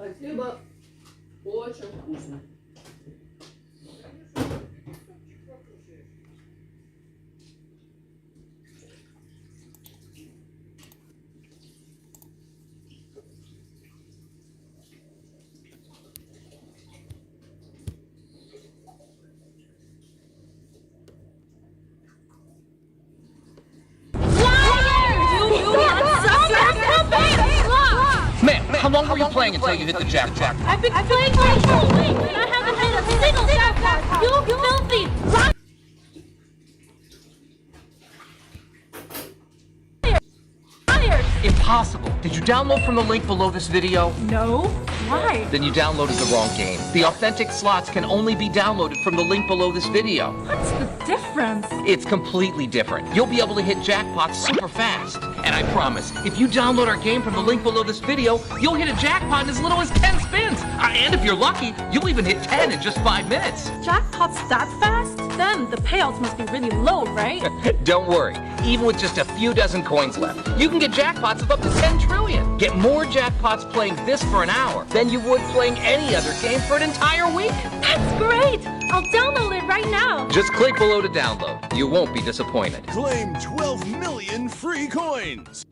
Спасибо. Очень вкусно. Ma'am, how long were you playing until you hit the jackpot? I've been playing for a whole week, and I haven't hit a single jackpot. You filthy liar! Impossible. Did you download from the link below this video? No. Why? Then you downloaded the wrong game. The authentic slots can only be downloaded from the link below this video. What's the difference? It's completely different. You'll be able to hit jackpots super fast. And I promise, if you download our game from the link below this video, you'll hit a jackpot in as little as 10 spins. And if you're lucky, you'll even hit 10 in just 5 minutes. Jackpots that fast? Then the payouts must be really low, right? Don't worry. Even with just a few dozen coins left, you can get jackpots of up to 10 trillion. Get more jackpots playing this for an hour than you would playing any other game for an entire week. That's great! I'll download it right now. Just click below to download. You won't be disappointed. Claim 12 million free coins!